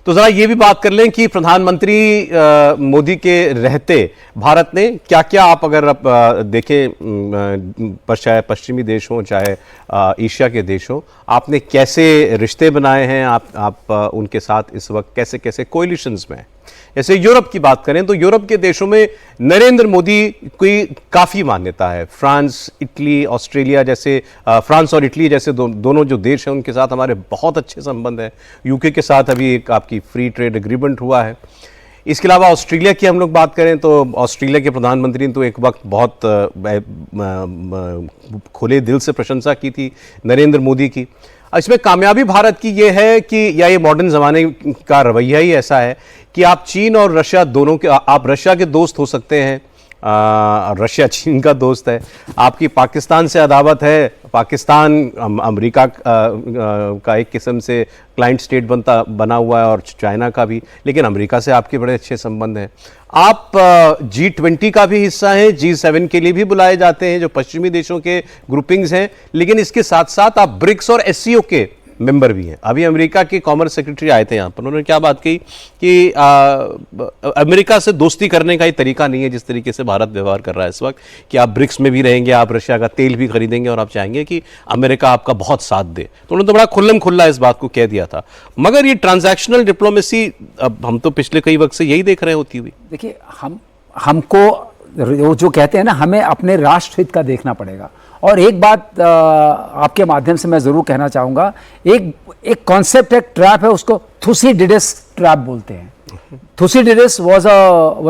तो जरा ये भी बात कर लें कि प्रधानमंत्री मोदी के रहते भारत ने क्या क्या, आप अगर देखें चाहे पश्चिमी देश हो चाहे एशिया के देश हो, आपने कैसे रिश्ते बनाए हैं, आप उनके साथ इस वक्त कैसे कैसे कोलिशंस में हैं। जैसे यूरोप की बात करें तो यूरोप के देशों में नरेंद्र मोदी की काफ़ी मान्यता है। फ्रांस, इटली, ऑस्ट्रेलिया जैसे, फ्रांस और इटली जैसे दोनों जो देश हैं उनके साथ हमारे बहुत अच्छे संबंध हैं। यूके के साथ अभी एक आपकी फ्री ट्रेड एग्रीमेंट हुआ है। इसके अलावा ऑस्ट्रेलिया की हम लोग बात करें तो ऑस्ट्रेलिया के प्रधानमंत्री ने तो एक वक्त बहुत खुले दिल से प्रशंसा की थी नरेंद्र मोदी की। इसमें कामयाबी भारत की ये है कि, या ये मॉडर्न ज़माने का रवैया ही ऐसा है कि आप चीन और रशिया दोनों के, आप रशिया के दोस्त हो सकते हैं, रशिया चीन का दोस्त है, आपकी पाकिस्तान से अदावत है, पाकिस्तान अमेरिका का एक किस्म से क्लाइंट स्टेट बना हुआ है और चाइना का भी, लेकिन अमेरिका से आपके बड़े अच्छे संबंध हैं। आप G20 का भी हिस्सा हैं, G7 के लिए भी बुलाए जाते हैं जो पश्चिमी देशों के ग्रुपिंग्स हैं, लेकिन इसके साथ साथ आप ब्रिक्स और SCO के मेंबर भी हैं। अभी अमेरिका के कॉमर्स सेक्रेटरी आए थे यहाँ पर, उन्होंने क्या बात कही कि अमेरिका से दोस्ती करने का ही तरीका नहीं है जिस तरीके से भारत व्यवहार कर रहा है इस वक्त, कि आप ब्रिक्स में भी रहेंगे, आप रशिया का तेल भी खरीदेंगे और आप चाहेंगे कि अमेरिका आपका बहुत साथ दे। तो उन्होंने तो बड़ा खुल्लम खुल्ला इस बात को कह दिया था। मगर ये ट्रांजैक्शनल डिप्लोमेसी अब हम तो पिछले कई वक्त से यही देख रहे होती हुई। देखिए, हमको जो कहते हैं ना, हमें अपने राष्ट्रहित का देखना पड़ेगा। और एक बात आपके माध्यम से मैं जरूर कहना चाहूंगा, एक कॉन्सेप्ट है, ट्रैप है, उसको थुसिडिडस ट्रैप बोलते हैं। Thucydides was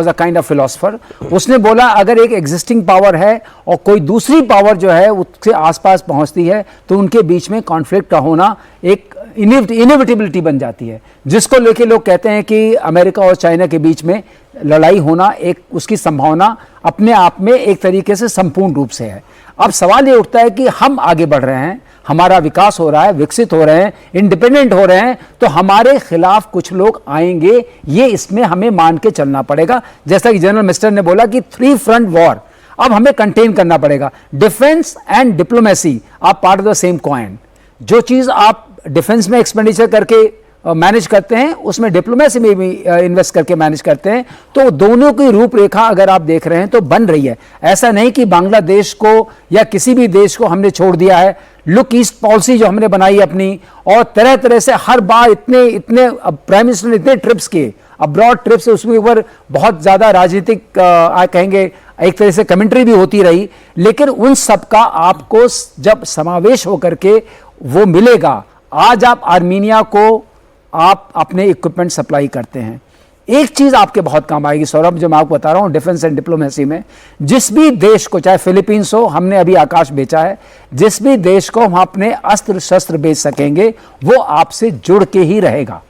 a kind of philosopher. उसने बोला अगर एक एग्जिस्टिंग पावर है और कोई दूसरी पावर जो है उसके आसपास पहुंचती है तो उनके बीच में कॉन्फ्लिक्ट का होना एक इनएविटेबिलिटी बन जाती है, जिसको लेके लोग कहते हैं कि अमेरिका और चाइना के बीच में लड़ाई होना, एक उसकी संभावना अपने आप में एक तरीके से संपूर्ण रूप से है। अब सवाल ये उठता है कि हम आगे बढ़ रहे हैं, हमारा विकास हो रहा है, विकसित हो रहे हैं, इंडिपेंडेंट हो रहे हैं, तो हमारे खिलाफ कुछ लोग आएंगे, ये इसमें हमें मान के चलना पड़ेगा। जैसा कि जनरल मिनिस्टर ने बोला कि 3 फ्रंट वॉर अब हमें कंटेन करना पड़ेगा। Defence and diplomacy are part of the same coin. जो चीज आप डिफेंस में एक्सपेंडिचर करके मैनेज करते हैं, उसमें डिप्लोमेसी में भी इन्वेस्ट करके मैनेज करते हैं। तो दोनों की रूपरेखा अगर आप देख रहे हैं तो बन रही है। ऐसा नहीं कि बांग्लादेश को या किसी भी देश को हमने छोड़ दिया है। लुक ईस्ट पॉलिसी जो हमने बनाई अपनी, और तरह तरह से हर बार इतने प्राइम मिनिस्टर ने इतने ट्रिप्स किए, अब्रॉड ट्रिप्स, उसके ऊपर बहुत ज्यादा राजनीतिक कहेंगे एक तरह से कमेंट्री भी होती रही, लेकिन उन सब का आपको जब समावेश होकर के वो मिलेगा। आज आप आर्मीनिया को आप अपने इक्विपमेंट सप्लाई करते हैं। एक चीज आपके बहुत काम आएगी सौरभ, जो मैं आपको बता रहा हूं डिफेंस एंड डिप्लोमेसी में, जिस भी देश को, चाहे फिलीपींस हो, हमने अभी आकाश बेचा है, जिस भी देश को हम अपने अस्त्र शस्त्र बेच सकेंगे वो आपसे जुड़ के ही रहेगा,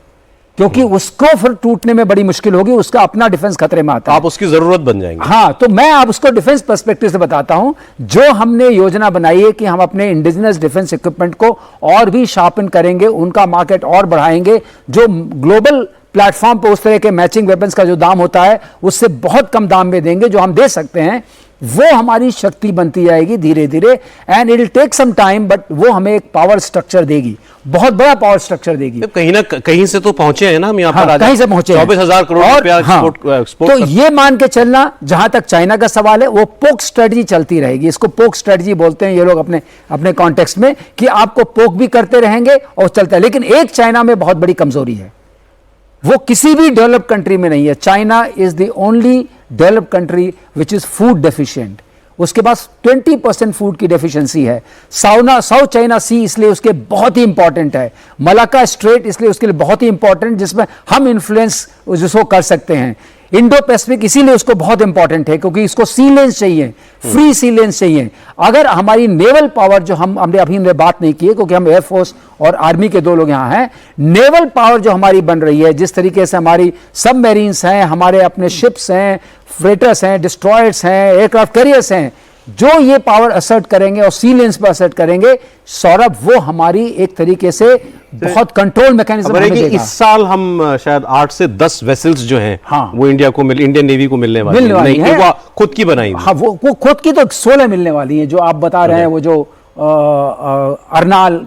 क्योंकि उसको फिर टूटने में बड़ी मुश्किल होगी, उसका अपना डिफेंस खतरे में आता है, आप उसकी जरूरत बन जाएंगे। हाँ, तो मैं आप उसको डिफेंस पर्सपेक्टिव से बताता हूं। जो हमने योजना बनाई है कि हम अपने इंडिजिनस डिफेंस इक्विपमेंट को और भी शार्पन करेंगे, उनका मार्केट और बढ़ाएंगे, जो ग्लोबल प्लेटफॉर्म पर उस तरह के मैचिंग वेपन्स का जो दाम होता है उससे बहुत कम दाम में देंगे, जो हम दे सकते हैं, वो हमारी शक्ति बनती जाएगी धीरे धीरे। And it will take some time, but वो हमें एक पावर स्ट्रक्चर देगी, बहुत बड़ा पावर स्ट्रक्चर देगी। कहीं ना कहीं से तो पहुंचे हैं ना हम यहाँ पर। हाँ, कहीं से पहुंचे 24,000 करोड़ रुपया एक्सपोर्ट। तो ये मान के चलना, जहां तक चाइना का सवाल है, वो पोक स्ट्रेटजी चलती रहेगी। इसको पोक स्ट्रेटजी बोलते हैं ये लोग अपने कॉन्टेक्स्ट में, कि आपको पोक भी करते रहेंगे और चलता है। लेकिन एक चाइना में बहुत बड़ी कमजोरी है, वो किसी भी डेवलप्ड कंट्री में नहीं है। China is the only developed country which is food deficient. उसके पास 20% फूड की डेफिशिएंसी है। साउथ चाइना सी इसलिए उसके बहुत ही इंपॉर्टेंट है। मलाक्का स्ट्रेट इसलिए उसके लिए बहुत ही इंपॉर्टेंट, जिसमें हम इन्फ्लुएंस जिसको कर सकते हैं। इंडो पैसिफिक इसीलिए उसको बहुत इंपॉर्टेंट है, क्योंकि इसको सी लेन्स चाहिए, फ्री सी लेन्स चाहिए। अगर हमारी नेवल पावर, जो हमने अभी बात नहीं की है क्योंकि हम एयरफोर्स और आर्मी के 2 लोग यहां हैं, नेवल पावर जो हमारी बन रही है, जिस तरीके से हमारी सबमरीन्स हैं, हमारे अपने शिप्स हैं, फ्रेटर्स हैं, डिस्ट्रॉयर्स हैं, एयरक्राफ्ट कैरियर्स हैं, जो ये पावर असर्ट करेंगे और सी लेन्स पर असर्ट करेंगे सौरभ, वो हमारी एक तरीके से बहुत कंट्रोल मैकेनिज्म हमें देगा। इस साल हम शायद 8 से 10 वेसल्स जो हैं, हाँ, वो इंडियन नेवी को मिलने वाली है। वो खुद की बनाई, हाँ, वो खुद की तो 16 मिलने वाली है। जो आप बता रहे हैं, वो जो अर्नाल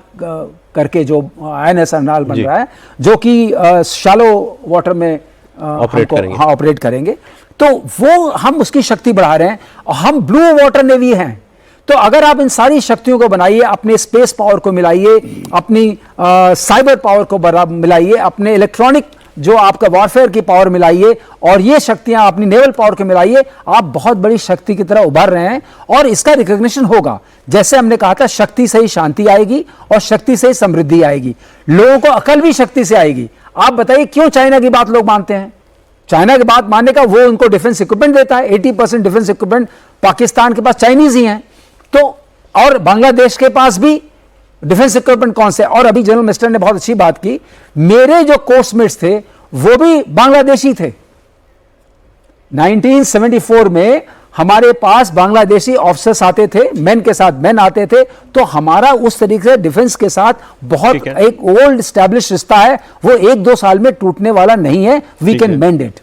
करके जो INS अरनाल बन जी। रहा है, जो कि शैलो वाटर में ऑपरेट करेंगे। हाँ ऑपरेट करेंगे, तो वो हम उसकी शक्ति बढ़ा रहे हैं। और हम ब्लू वाटर नेवी हैं, तो अगर आप इन सारी शक्तियों को बनाइए, अपने स्पेस पावर को मिलाइए, अपनी साइबर पावर को मिलाइए, अपने इलेक्ट्रॉनिक जो आपका वॉरफेयर की पावर मिलाइए, और ये शक्तियां अपनी नेवल पावर को मिलाइए, आप बहुत बड़ी शक्ति की तरह उभर रहे हैं। और इसका रिकॉग्निशन होगा, जैसे हमने कहा था, शक्ति से ही शांति आएगी और शक्ति से ही समृद्धि आएगी। लोगों को अकल भी शक्ति से आएगी। आप बताइए क्यों चाइना की बात लोग मानते हैं? चाइना की बात मानने का, वो उनको डिफेंस इक्विपमेंट देता है। 80% डिफेंस इक्विपमेंट पाकिस्तान के पास चाइनीज ही हैं, तो और बांग्लादेश के पास भी डिफेंस इक्विपमेंट कौन से? और अभी जनरल मिनिस्टर ने बहुत अच्छी बात की, मेरे जो कोर्समेट्स थे वो भी बांग्लादेशी थे। 1974 में हमारे पास बांग्लादेशी ऑफिसर्स आते थे, मेन के साथ मेन आते थे, तो हमारा उस तरीके से डिफेंस के साथ बहुत एक ओल्ड स्टैब्लिश रिश्ता है, वो 1-2 साल में टूटने वाला नहीं है। We can mend it.